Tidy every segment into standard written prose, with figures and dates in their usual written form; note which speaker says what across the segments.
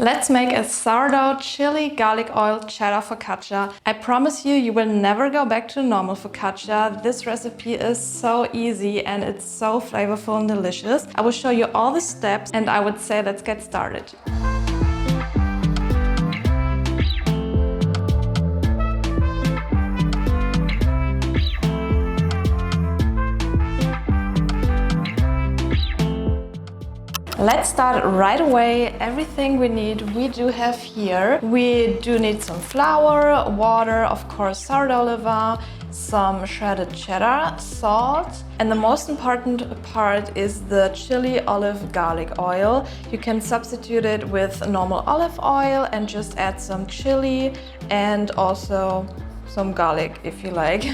Speaker 1: Let's make a sourdough chili garlic oil cheddar focaccia. I promise you, you will never go back to normal focaccia. This recipe is so easy and it's so flavorful and delicious. I will show you all the steps and I would say let's get started. Let's start right away. Everything we need, we do have here. We do need some flour, water, of course sourdough levain, some shredded cheddar, salt, and the most important part is the chili olive garlic oil. You can substitute it with normal olive oil and just add some chili and also some garlic if you like.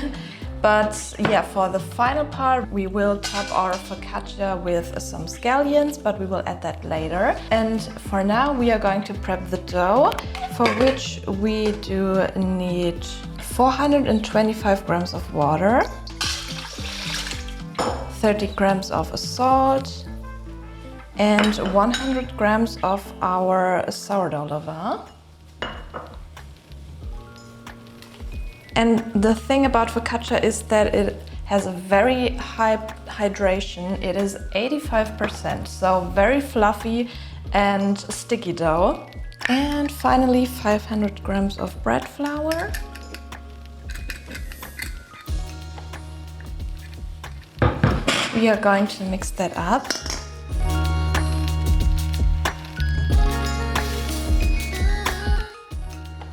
Speaker 1: But yeah, for the final part, we will top our focaccia with some scallions, but we will add that later. And for now, we are going to prep the dough, for which we do need 425 grams of water, 30 grams of salt, and 100 grams of our sourdough levain. And the thing about focaccia is that it has a very high hydration. It is 85%, so very fluffy and sticky dough. And finally 500 grams of bread flour. We are going to mix that up.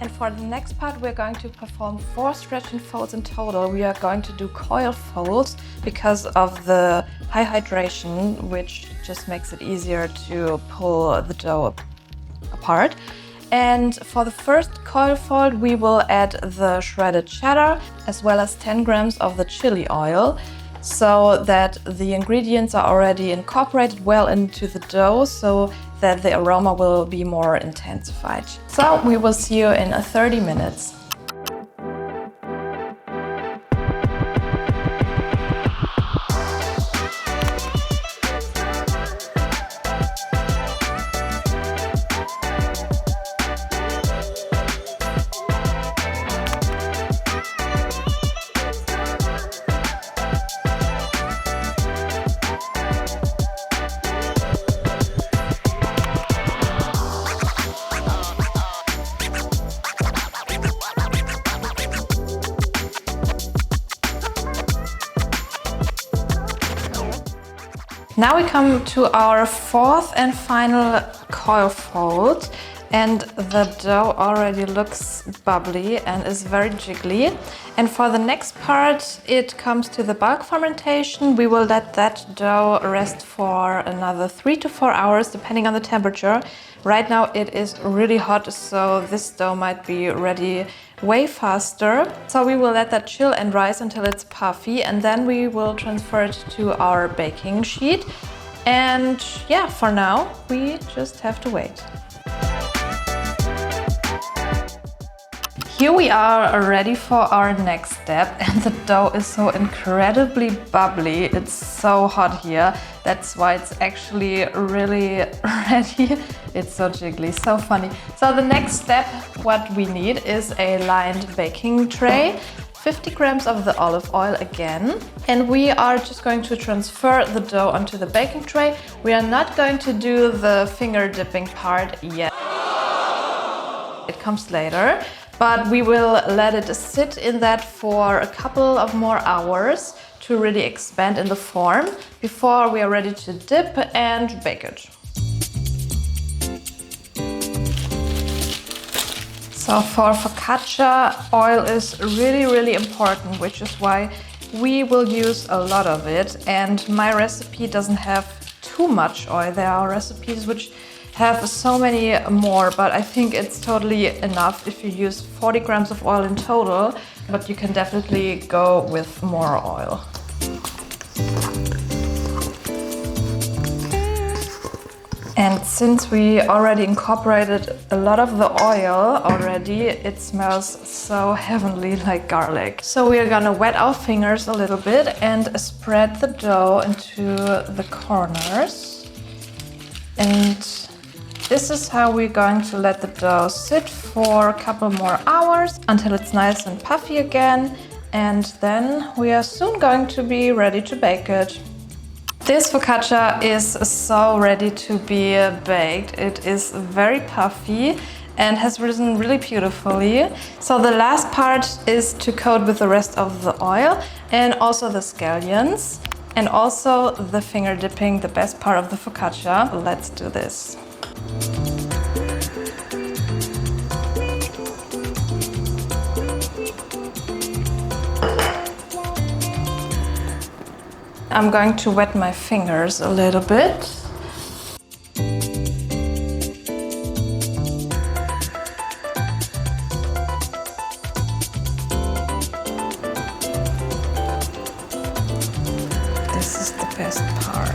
Speaker 1: And for the next part, we're going to perform 4 stretching folds in total. We are going to do coil folds because of the high hydration, which just makes it easier to pull the dough apart. And for the first coil fold, we will add the shredded cheddar as well as 10 grams of the chili oil, so that the ingredients are already incorporated well into the dough, so that the aroma will be more intensified. So we will see you in 30 minutes. Now we come to our fourth and final coil fold, and the dough already looks bubbly and is very jiggly. And for the next part, it comes to the bulk fermentation. We will let that dough rest for another 3 to 4 hours, depending on the temperature. Right now it is really hot, so this dough might be ready way faster. So we will let that chill and rise until it's puffy, and then we will transfer it to our baking sheet. And yeah, for now, we just have to wait. Here we are ready for our next step, and the dough is so incredibly bubbly. It's so hot here. That's why it's actually really ready. It's so jiggly, so funny. So the next step, what we need is a lined baking tray, 50 grams of the olive oil again, and we are just going to transfer the dough onto the baking tray. We are not going to do the finger dipping part yet. It comes later. But we will let it sit in that for a couple of more hours to really expand in the form before we are ready to dip and bake it. So for focaccia, oil is really important, which is why we will use a lot of it. And my recipe doesn't have too much oil. There are recipes which have so many more, but I think it's totally enough if you use 40 grams of oil in total, but you can definitely go with more oil. And since we already incorporated a lot of the oil already, it smells so heavenly like garlic. So we are gonna wet our fingers a little bit and spread the dough into the corners. And This is how we're going to let the dough sit for a couple more hours until it's nice and puffy again. And then we are soon going to be ready to bake it. This focaccia is so ready to be baked. It is very puffy and has risen really beautifully. So the last part is to coat with the rest of the oil and also the scallions and also the finger dipping, the best part of the focaccia. Let's do this. I'm going to wet my fingers a little bit. This is the best part.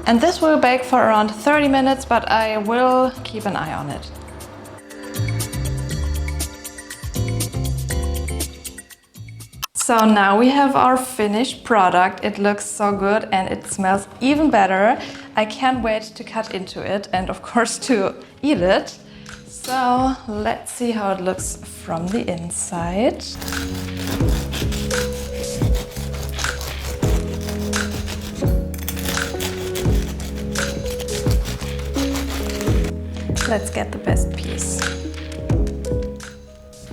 Speaker 1: And this will bake for around 30 minutes, but I will keep an eye on it. So now we have our finished product. It looks so good and it smells even better. I can't wait to cut into it and of course to eat it. So let's see how it looks from the inside. Let's get the best piece.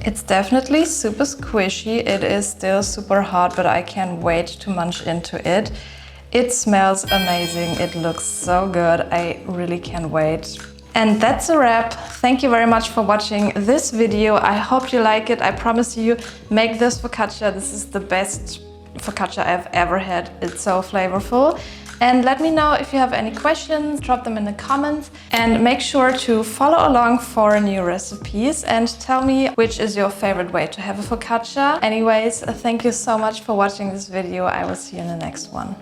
Speaker 1: It's definitely super squishy. It is still super hot, but I can't wait to munch into it. It smells amazing. It looks so good. I really can't wait. And that's a wrap. Thank you very much for watching this video. I hope you like it. I promise you, make this focaccia. This is the best focaccia I've ever had. It's so flavorful. And let me know if you have any questions, drop them in the comments, and make sure to follow along for new recipes and tell me which is your favorite way to have a focaccia. Anyways, thank you so much for watching this video. I will see you in the next one.